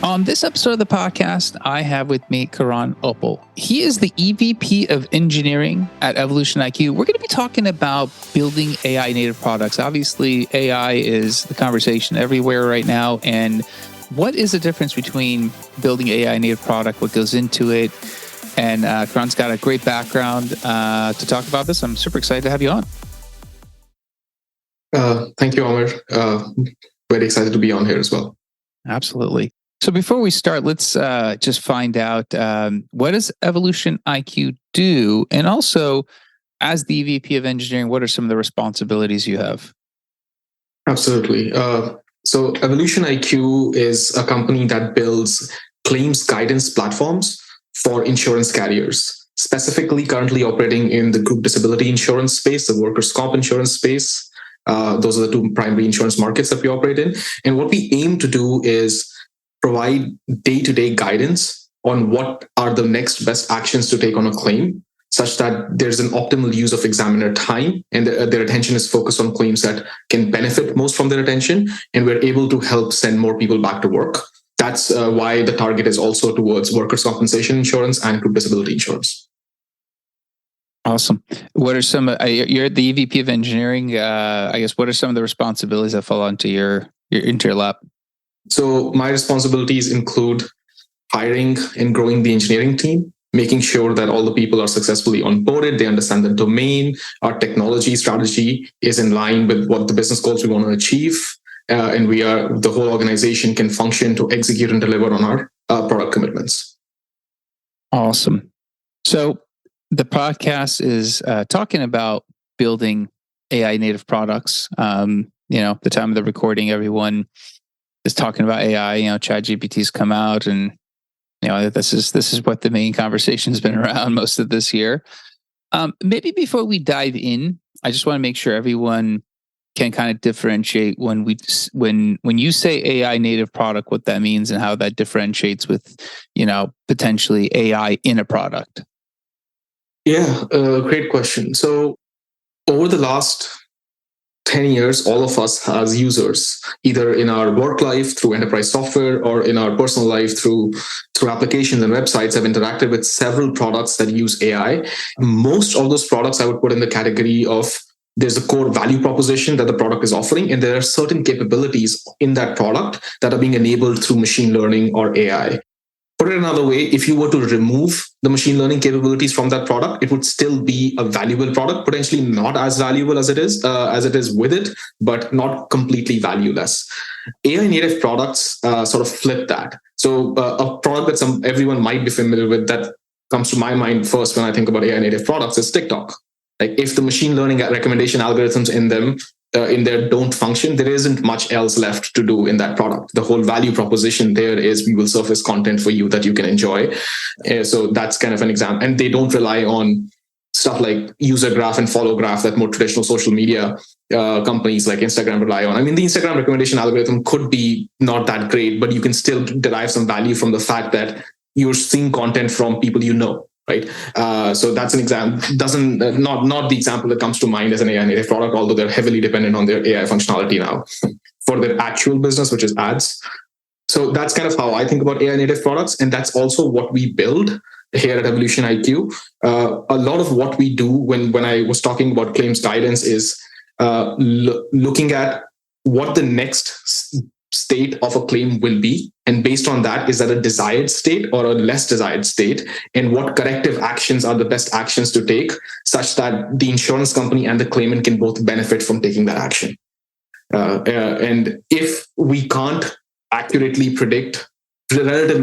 On this episode of the podcast, I have with me Karan Uppal. He is the EVP of Engineering at Evolution IQ. We're going to be talking about building AI native products. Obviously, AI is the conversation everywhere right now. And what is the difference between building AI native product, what goes into it? And Karan's got a great background to talk about this. I'm super excited to have you on. Thank you, Amir. Very excited to be on here as well. Absolutely. So before we start, let's just find out what does Evolution IQ do? And also, as the EVP of Engineering, what are some of the responsibilities you have? Absolutely. So Evolution IQ is a company that builds claims guidance platforms for insurance carriers, specifically currently operating in the group disability insurance space, the workers' comp insurance space. Those are the two primary insurance markets that we operate in. And what we aim to do is provide day-to-day guidance on what are the next best actions to take on a claim, such that there's an optimal use of examiner time and their attention is focused on claims that can benefit most from their attention, and we're able to help send more people back to work. That's why the target is also towards workers' compensation insurance and group disability insurance. Awesome. What are some, you're the EVP of Engineering, I guess, what are some of the responsibilities that fall onto your lap? So my responsibilities include hiring and growing the engineering team, making sure that all the people are successfully onboarded, they understand the domain, our technology strategy is in line with what the business goals we want to achieve, and the whole organization can function to execute and deliver on our product commitments. Awesome. So the podcast is talking about building AI native products. The time of the recording, everyone is talking about AI. ChatGPT's come out, and this is what the main conversation has been around most of this year. Maybe before we dive in, I just want to make sure everyone can kind of differentiate when you say AI native product, what that means and how that differentiates with potentially AI in a product. Yeah, great question. So over the last 10 years, all of us as users, either in our work life through enterprise software or in our personal life through applications and websites, have interacted with several products that use AI. Most of those products I would put in the category of there's a core value proposition that the product is offering, and there are certain capabilities in that product that are being enabled through machine learning or AI. Put it another way, if you were to remove the machine learning capabilities from that product, it would still be a valuable product, potentially not as valuable as it is with it, but not completely valueless. AI native products sort of flip that. So a product that everyone might be familiar with that comes to my mind first when I think about AI native products is TikTok. Like if the machine learning recommendation algorithms in there don't function, there isn't much else left to do in that product. The whole value proposition there is we will surface content for you that you can enjoy. So that's kind of an example. And they don't rely on stuff like user graph and follow graph that more traditional social media companies like Instagram rely on. I mean, the Instagram recommendation algorithm could be not that great, but you can still derive some value from the fact that you're seeing content from people you know. Right. So that's an example. Not the example that comes to mind as an AI native product, although they're heavily dependent on their AI functionality now for their actual business, which is ads. So that's kind of how I think about AI native products. And that's also what we build here at Evolution IQ. A lot of what we do when I was talking about claims guidance is looking at what the next state of a claim will be. And based on that, is that a desired state or a less desired state? And what corrective actions are the best actions to take such that the insurance company and the claimant can both benefit from taking that action? And if we can't relatively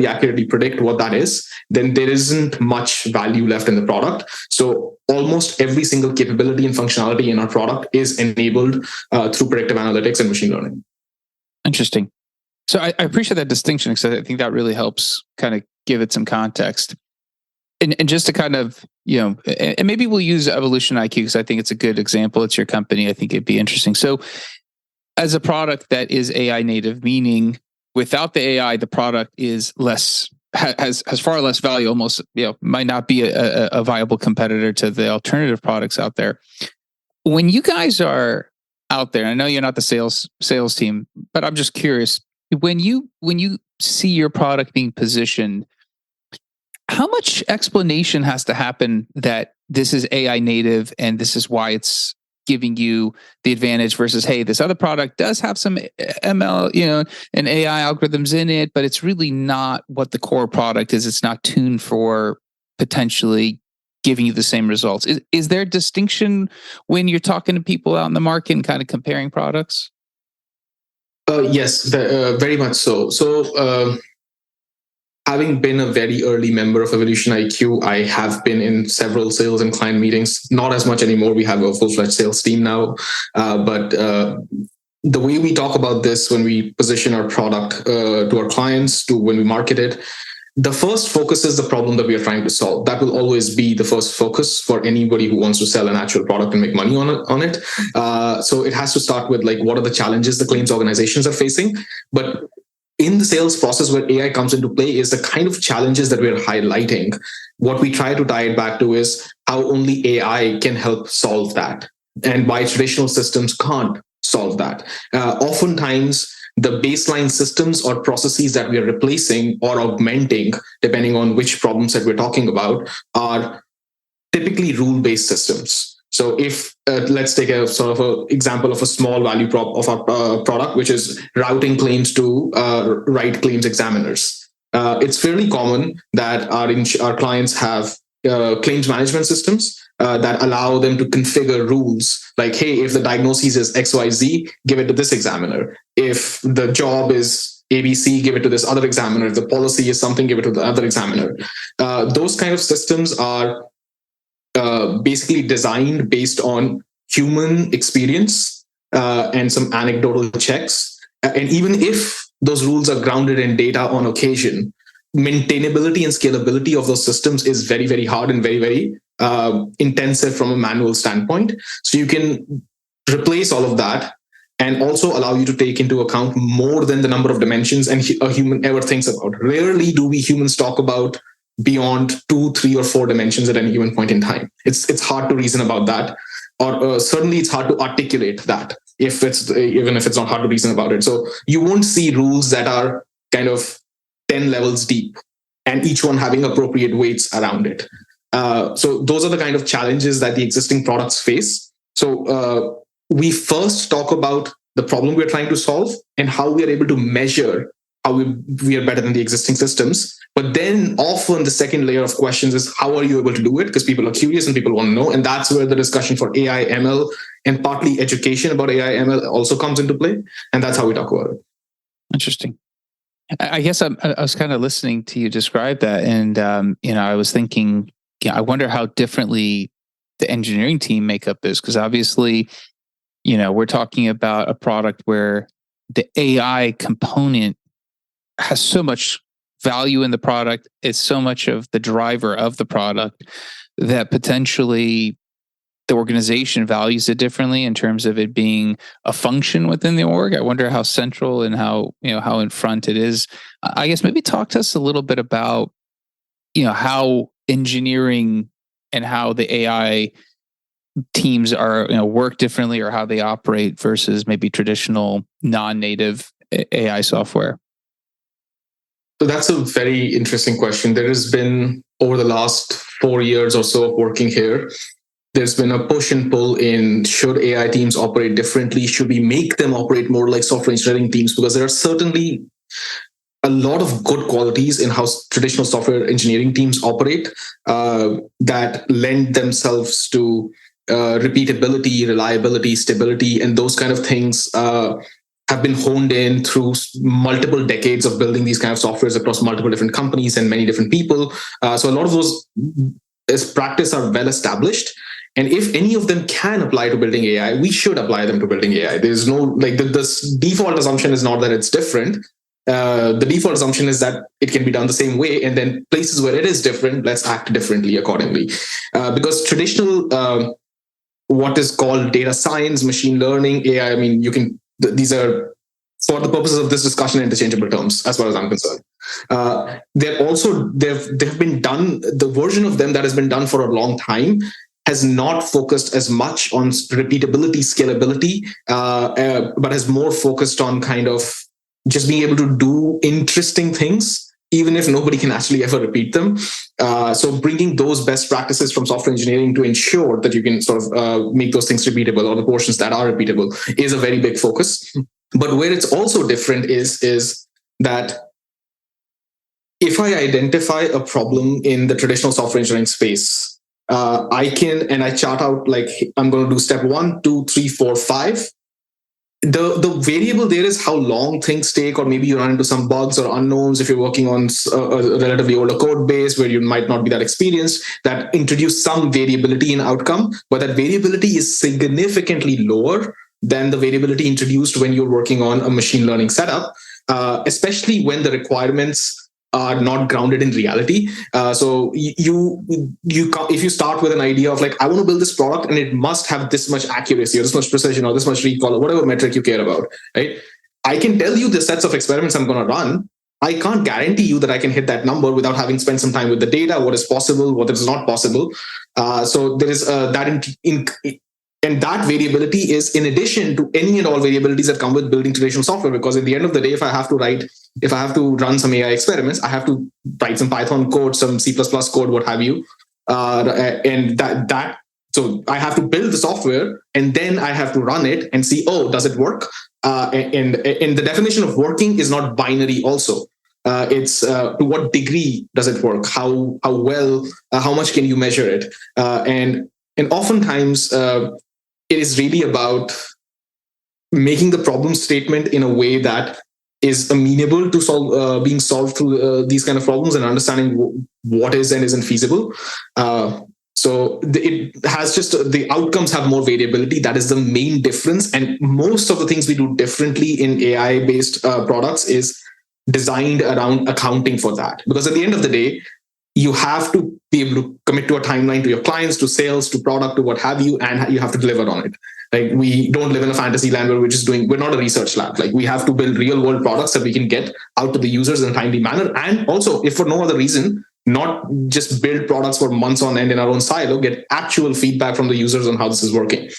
accurately predict what that is, then there isn't much value left in the product. So almost every single capability and functionality in our product is enabled through predictive analytics and machine learning. Interesting. So I appreciate that distinction because I think that really helps kind of give it some context. And just to kind of, and maybe we'll use Evolution IQ because I think it's a good example. It's your company. I think it'd be interesting. So as a product that is AI native, meaning without the AI, the product is has far less value, almost, might not be a viable competitor to the alternative products out there. When you guys are out there, I know you're not the sales team, but I'm just curious, when you see your product being positioned, how much explanation has to happen that this is AI native and this is why it's giving you the advantage versus, hey, this other product does have some ML, and AI algorithms in it, but it's really not what the core product is. It's not tuned for potentially giving you the same results. Is there a distinction when you're talking to people out in the market and kind of comparing products? Yes, very much so. So, having been a very early member of Evolution IQ, I have been in several sales and client meetings. Not as much anymore. We have a full-fledged sales team now. But the way we talk about this when we position our product to our clients, to when we market it, the first focus is the problem that we are trying to solve. That will always be the first focus for anybody who wants to sell an actual product and make money on it. So it has to start with like, what are the challenges the claims organizations are facing? But in the sales process where AI comes into play is the kind of challenges that we're highlighting. What we try to tie it back to is how only AI can help solve that, and why traditional systems can't solve that. Oftentimes, the baseline systems or processes that we are replacing or augmenting, depending on which problems that we're talking about, are typically rule-based systems. So if let's take a sort of an example of a small value prop of our product, which is routing claims to right claims examiners. It's fairly common that our clients have claims management systems that allow them to configure rules like, hey, if the diagnosis is XYZ, give it to this examiner. If the job is ABC, give it to this other examiner. If the policy is something, give it to the other examiner. Those kind of systems are basically designed based on human experience and some anecdotal checks. And even if those rules are grounded in data on occasion, maintainability and scalability of those systems is very, very hard and very, very intensive from a manual standpoint. So you can replace all of that and also allow you to take into account more than the number of dimensions a human ever thinks about. Rarely do we humans talk about beyond 2, 3, or 4 dimensions at any given point in time. It's hard to reason about that, or certainly it's hard to articulate that even if it's not hard to reason about it. So you won't see rules that are kind of 10 levels deep and each one having appropriate weights around it. So those are the kind of challenges that the existing products face. So we first talk about the problem we're trying to solve and how we are able to measure how we are better than the existing systems. But then often the second layer of questions is, how are you able to do it? Because people are curious and people want to know. And that's where the discussion for AI, ML, and partly education about AI, ML also comes into play. And that's how we talk about it. Interesting. I guess I was kind of listening to you describe that. And, I was thinking, I wonder how differently the engineering team makeup is. Because obviously, we're talking about a product where the AI component has so much value in the product. It's so much of the driver of the product that potentially the organization values it differently in terms of it being a function within the org. I wonder how central and how in front it is. I guess maybe talk to us a little bit about, how engineering and how the AI teams are, work differently, or how they operate versus maybe traditional non-native AI software. So that's a very interesting question. There has been, over the last 4 years or so of working here, there's been a push and pull in, should AI teams operate differently? Should we make them operate more like software engineering teams? Because there are certainly a lot of good qualities in how traditional software engineering teams operate that lend themselves to repeatability, reliability, stability, and those kind of things have been honed in through multiple decades of building these kind of softwares across multiple different companies and many different people. So a lot of those as practice are well established. And if any of them can apply to building AI, we should apply them to building AI. There's no, the default assumption is not that it's different. The default assumption is that it can be done the same way. And then places where it is different, let's act differently accordingly. Because traditional, what is called data science, machine learning, AI, these are, for the purposes of this discussion, interchangeable terms, as far as I'm concerned. They've been done, the version of them that has been done for a long time has not focused as much on repeatability, scalability, but has more focused on kind of just being able to do interesting things, even if nobody can actually ever repeat them. So bringing those best practices from software engineering to ensure that you can sort of make those things repeatable, or the portions that are repeatable, is a very big focus. But where it's also different is that if I identify a problem in the traditional software engineering space, I chart out, like, I'm going to do step 1, 2, 3, 4, 5. The variable there is how long things take, or maybe you run into some bugs or unknowns if you're working on a relatively older code base where you might not be that experienced, that introduce some variability in outcome, but that variability is significantly lower than the variability introduced when you're working on a machine learning setup, especially when the requirements are not grounded in reality. So if you start with an idea of, like, I want to build this product and it must have this much accuracy or this much precision or this much recall or whatever metric you care about, right? I can tell you the sets of experiments I'm going to run. I can't guarantee you that I can hit that number without having spent some time with the data, what is possible, what is not possible. So there is and that variability is in addition to any and all variabilities that come with building traditional software. Because at the end of the day, if I have to run some AI experiments, I have to write some Python code, some C++ code, what have you. So I have to build the software and then I have to run it and see, does it work? And the definition of working is not binary also. It's to what degree does it work? How well, how much can you measure it? And oftentimes, it is really about making the problem statement in a way that is amenable to being solved through these kind of problems, and understanding what is and isn't feasible. So it has just the outcomes have more variability. That is the main difference. And most of the things we do differently in AI-based products is designed around accounting for that. Because at the end of the day, you have to be able to commit to a timeline to your clients, to sales, to product, to what have you, and you have to deliver on it. Like, we don't live in a fantasy land where we're not a research lab. Like, we have to build real world products that we can get out to the users in a timely manner. And also, if for no other reason, not just build products for months on end in our own silo, get actual feedback from the users on how this is working.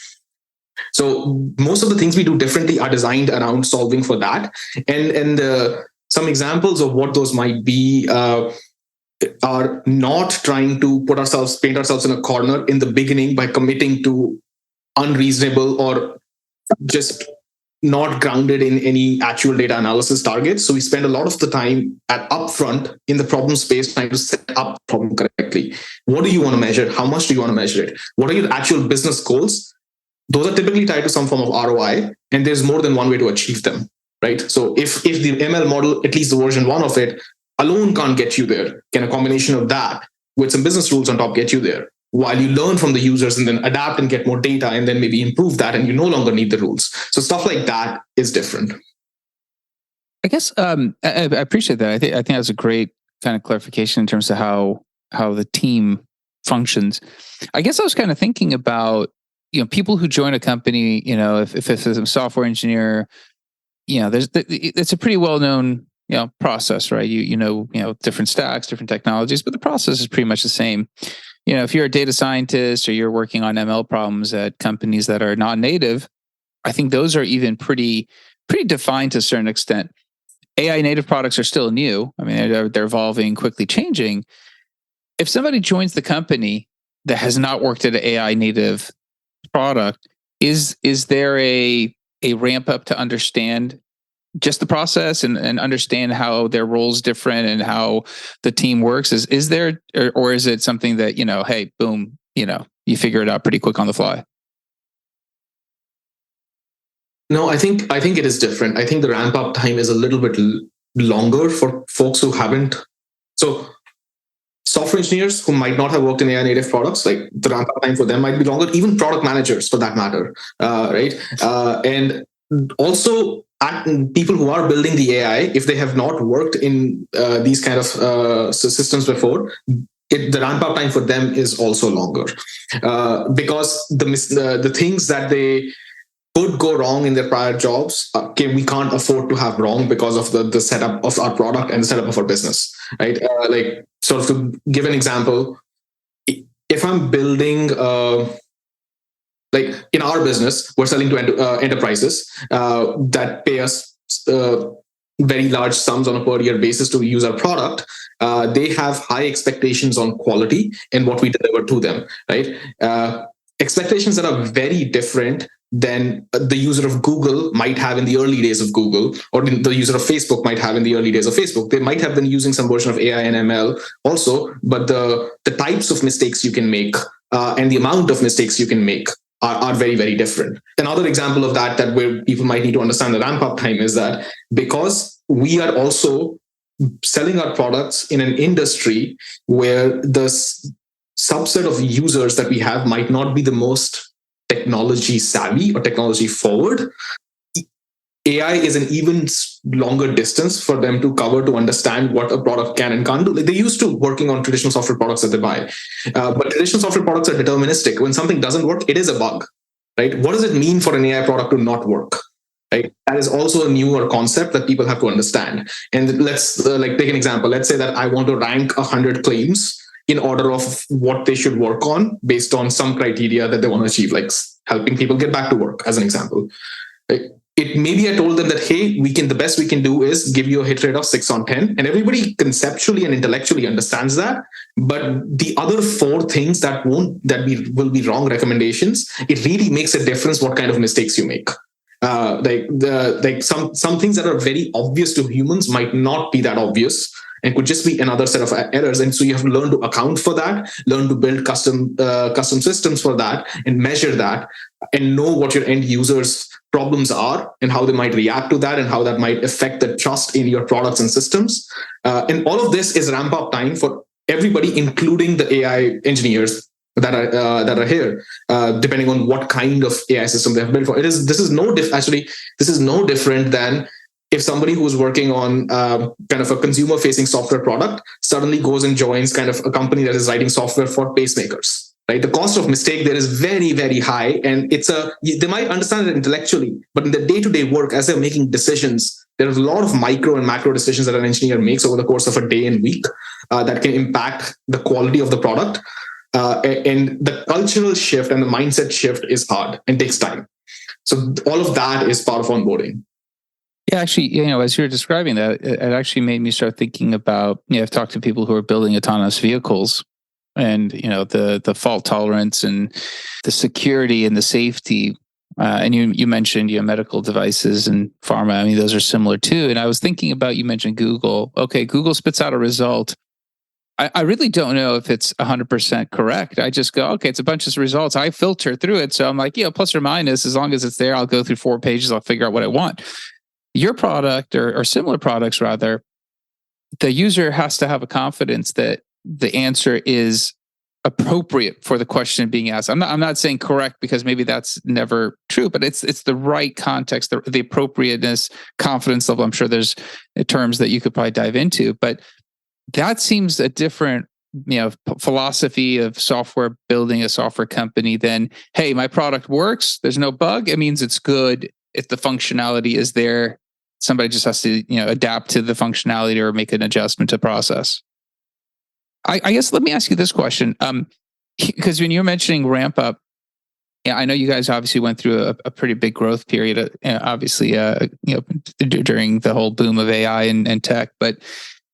So most of the things we do differently are designed around solving for that. And some examples of what those might be are not trying to paint ourselves in a corner in the beginning by committing to unreasonable or just not grounded in any actual data analysis targets. So we spend a lot of the time upfront in the problem space trying to set up the problem correctly. What do you want to measure? How much do you want to measure it? What are your actual business goals? Those are typically tied to some form of ROI, and there's more than one way to achieve them, right? So if the ML model, at least the version 1 of it, alone can't get you there, can a combination of that with some business rules on top get you there? While you learn from the users and then adapt and get more data and then maybe improve that, and you no longer need the rules. So stuff like that is different. I guess I appreciate that. I think that's a great kind of clarification in terms of how the team functions. I guess I was kind of thinking about, people who join a company, if it's a software engineer, it's a pretty well-known process, right? You know different stacks, different technologies, but the process is pretty much the same. If you're a data scientist or you're working on ML problems at companies that are non-native, I think those are even pretty defined to a certain extent. AI native products are still new. I mean, they're evolving, quickly changing. If somebody joins the company that has not worked at an AI native product, is there a ramp up to understand just the process and understand how their role's different and how the team works? Is there, or is it something that, hey, boom, you figure it out pretty quick on the fly? No, I think it is different. I think the ramp up time is a little bit longer for folks who haven't. So software engineers who might not have worked in AI native products, like, the ramp up time for them might be longer, even product managers for that matter, right? And also, people who are building the AI, if they have not worked in these kind of systems before, the ramp up time for them is also longer, because the things that they could go wrong in their prior jobs, we can't afford to have wrong because of the setup of our product and the setup of our business, right? Like, sort of to give an example, if I'm building like in our business, we're selling to enterprises that pay us very large sums on a per year basis to use our product, they have high expectations on quality and what we deliver to them, right? Expectations that are very different than the user of Google might have in the early days of Google, or the user of Facebook might have in the early days of Facebook. They might have been using some version of AI and ML also, but the types of mistakes you can make and the amount of mistakes you can make are very, very different. Another example of that where people might need to understand the ramp up time is that because we are also selling our products in an industry where the subset of users that we have might not be the most technology savvy or technology forward, AI is an even longer distance for them to cover to understand what a product can and can't do. Like, they're used to working on traditional software products that they buy, but traditional software products are deterministic. When something doesn't work, it is a bug, right? What does it mean for an AI product to not work? Right? That is also a newer concept that people have to understand. And let's take an example. Let's say that I want to rank 100 claims in order of what they should work on based on some criteria that they want to achieve, like helping people get back to work, as an example. Right? It maybe I told them that, hey, the best we can do is give you a hit rate of 6 on 10. And everybody conceptually and intellectually understands that. But the other 4 things that will be wrong recommendations, it really makes a difference what kind of mistakes you make. Some things that are very obvious to humans might not be that obvious and could just be another set of errors. And so you have to learn to account for that, learn to build custom systems for that, and measure that, and know what your end users' problems are and how they might react to that and how that might affect the trust in your products and systems. And all of this is ramp up time for everybody, including the AI engineers that are here, depending on what kind of AI system they have built for. This is no different than if somebody who's working on kind of a consumer-facing software product suddenly goes and joins kind of a company that is writing software for pacemakers. Right? The cost of mistake there is very, very high, and they might understand it intellectually, but in the day-to-day work, as they're making decisions, there's a lot of micro and macro decisions that an engineer makes over the course of a day and week that can impact the quality of the product. And the cultural shift and the mindset shift is hard and takes time. So all of that is part of onboarding. Yeah, actually, as you're describing that, it actually made me start thinking about, I've talked to people who are building autonomous vehicles, and the fault tolerance and the security and the safety. And you mentioned medical devices and pharma. I mean, those are similar too. And I was thinking about, you mentioned Google. Okay, Google spits out a result. I really don't know if it's 100% correct. I just go, okay, it's a bunch of results. I filter through it. So I'm like, plus or minus, as long as it's there, I'll go through 4 pages. I'll figure out what I want. Your product or similar products, rather, the user has to have a confidence that the answer is appropriate for the question being asked. I'm not saying correct, because maybe that's never true, but it's the right context, the appropriateness, confidence level. I'm sure there's terms that you could probably dive into, but that seems a different philosophy of software, building a software company than, hey, my product works, there's no bug, it means it's good. If the functionality is there, somebody just has to adapt to the functionality or make an adjustment to process. I guess let me ask you this question, because when you're mentioning ramp up, I know you guys obviously went through a pretty big growth period, obviously, during the whole boom of AI and tech. But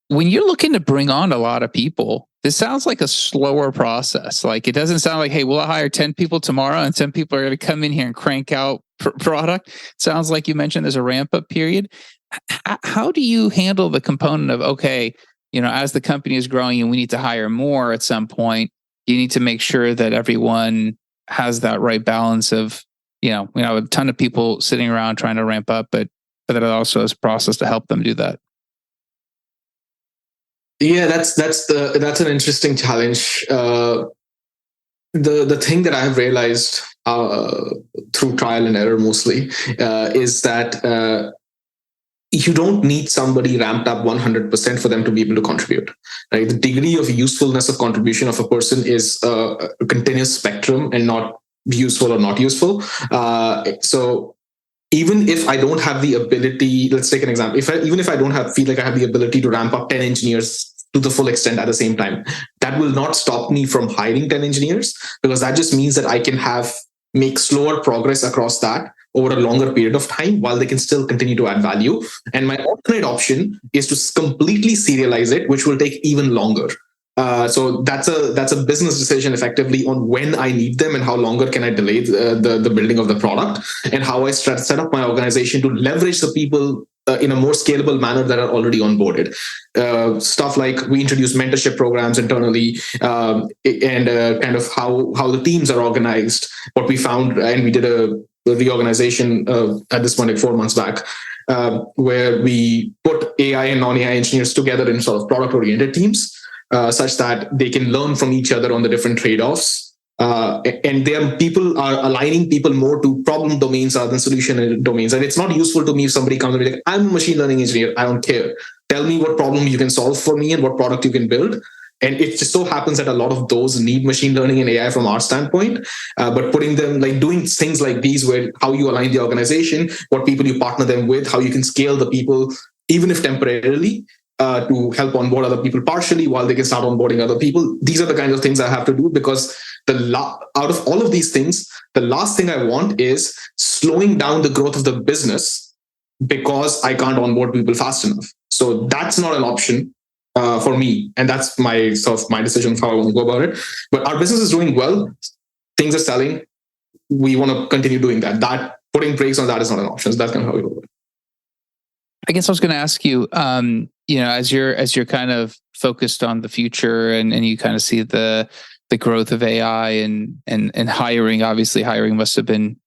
when you're looking to bring on a lot of people, this sounds like a slower process. Like, it doesn't sound like, hey, we'll hire 10 people tomorrow and 10 people are going to come in here and crank out product. It sounds like you mentioned there's a ramp up period. How do you handle the component of, okay, as the company is growing and we need to hire more at some point, you need to make sure that everyone has that right balance of, a ton of people sitting around trying to ramp up, but that it also is a process to help them do that. Yeah, that's an interesting challenge. The thing that I have realized through trial and error mostly is that you don't need somebody ramped up 100% for them to be able to contribute. Right? The degree of usefulness of contribution of a person is a continuous spectrum and not useful or not useful. So even if I don't have the ability, let's take an example. Even if I don't feel like I have the ability to ramp up 10 engineers to the full extent at the same time, that will not stop me from hiring 10 engineers, because that just means that I can make slower progress across that over a longer period of time while they can still continue to add value. And my alternate option is to completely serialize it, which will take even longer. So that's a business decision effectively on when I need them and how longer can I delay the building of the product, and how I set up my organization to leverage the people in a more scalable manner that are already onboarded. Stuff like we introduce mentorship programs internally, and kind of how the teams are organized. What we found, and we did a reorganization at this point, like 4 months back, where we put AI and non-AI engineers together in sort of product-oriented teams. Such that they can learn from each other on the different trade-offs. And people are aligning people more to problem domains rather than solution domains. And it's not useful to me if somebody comes and be like, I'm a machine learning engineer, I don't care. Tell me what problem you can solve for me and what product you can build. And it just so happens that a lot of those need machine learning and AI from our standpoint. But putting them, like doing things like these, where how you align the organization, what people you partner them with, how you can scale the people, even if temporarily, to help onboard other people partially while they can start onboarding other people. These are the kinds of things I have to do, because out of all of these things, the last thing I want is slowing down the growth of the business because I can't onboard people fast enough. So that's not an option for me, and that's my decision of how I want to go about it. But our business is doing well, things are selling. We want to continue doing that. That putting brakes on that is not an option. So that's kind of how we go about it. I guess I was going to ask you, as you're kind of focused on the future and you kind of see the growth of AI and hiring. Obviously, hiring must have been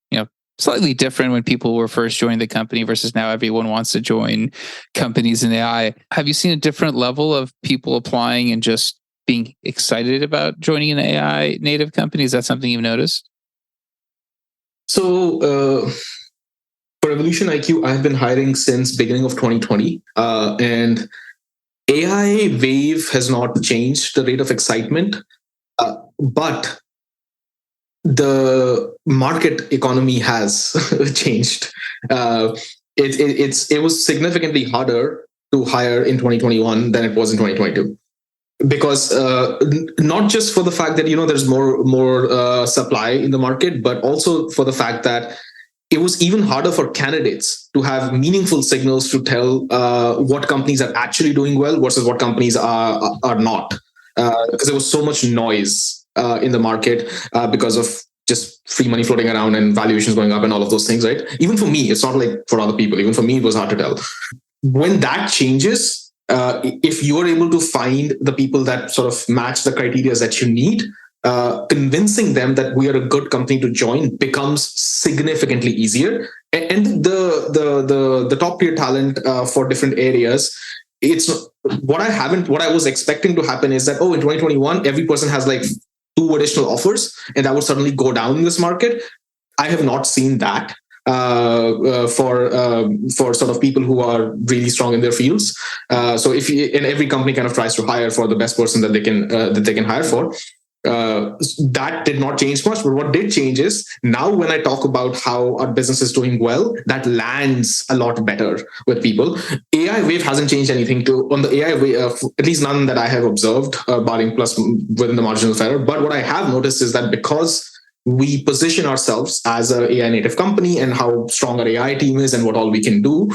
slightly different when people were first joining the company versus now everyone wants to join companies in AI. Have you seen a different level of people applying and just being excited about joining an AI native company? Is that something you've noticed? So. For Evolution IQ, I've been hiring since beginning of 2020, and AI wave has not changed the rate of excitement, but the market economy has changed. It was significantly harder to hire in 2021 than it was in 2022. Because not just for the fact that there's more supply in the market, but also for the fact that it was even harder for candidates to have meaningful signals to tell what companies are actually doing well versus what companies are not, because there was so much noise in the market because of just free money floating around and valuations going up and all of those things, right? Even for me, it's not like for other people. Even for me, it was hard to tell. When that changes, if you're able to find the people that sort of match the criteria that you need, convincing them that we are a good company to join becomes significantly easier. And the top tier talent for different areas, it's what I was expecting to happen is that, in 2021 every person has like 2 additional offers and that would suddenly go down in this market. I have not seen that for sort of people who are really strong in their fields. So and every company kind of tries to hire for the best person that they can hire for. That did not change much, but what did change is now when I talk about how our business is doing well, that lands a lot better with people. AI wave hasn't changed anything on the AI wave, at least none that I have observed, barring plus within the marginal error. But what I have noticed is that because we position ourselves as an AI native company and how strong our AI team is and what all we can do,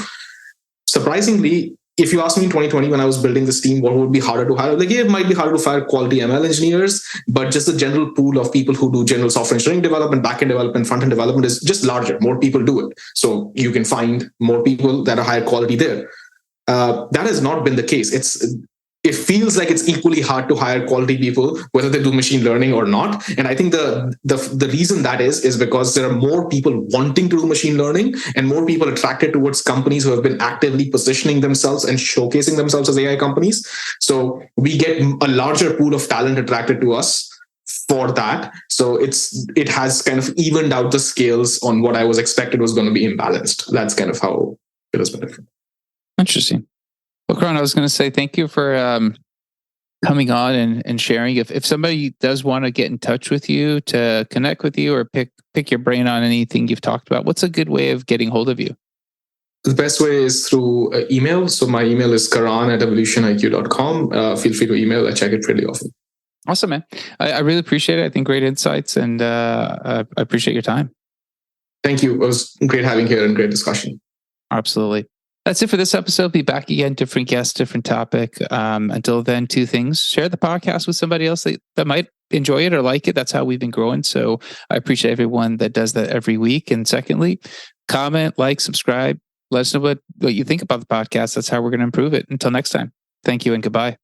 surprisingly, if you ask me in 2020 when I was building this team, what would be harder to hire? It might be harder to hire quality ML engineers, but just the general pool of people who do general software engineering development, backend development, front-end development is just larger. More people do it. So you can find more people that are higher quality there. That has not been the case. It feels like it's equally hard to hire quality people, whether they do machine learning or not. And I think the reason that is because there are more people wanting to do machine learning and more people attracted towards companies who have been actively positioning themselves and showcasing themselves as AI companies. So we get a larger pool of talent attracted to us for that. So it has kind of evened out the scales on what I was expected was going to be imbalanced. That's kind of how it has been different. Interesting. Well, Karan, I was going to say thank you for coming on and sharing. If somebody does want to get in touch with you to connect with you or pick your brain on anything you've talked about, what's a good way of getting hold of you? The best way is through email. So my email is karan@evolutioniq.com. Feel free to email. I check it pretty often. Awesome, man. I really appreciate it. I think great insights, and I appreciate your time. Thank you. It was great having here and great discussion. Absolutely. That's it for this episode. Be back again, different guest, different topic. Until then, two things. Share the podcast with somebody else that might enjoy it or like it. That's how we've been growing. So I appreciate everyone that does that every week. And secondly, comment, like, subscribe. Let us know what you think about the podcast. That's how we're going to improve it. Until next time. Thank you and goodbye.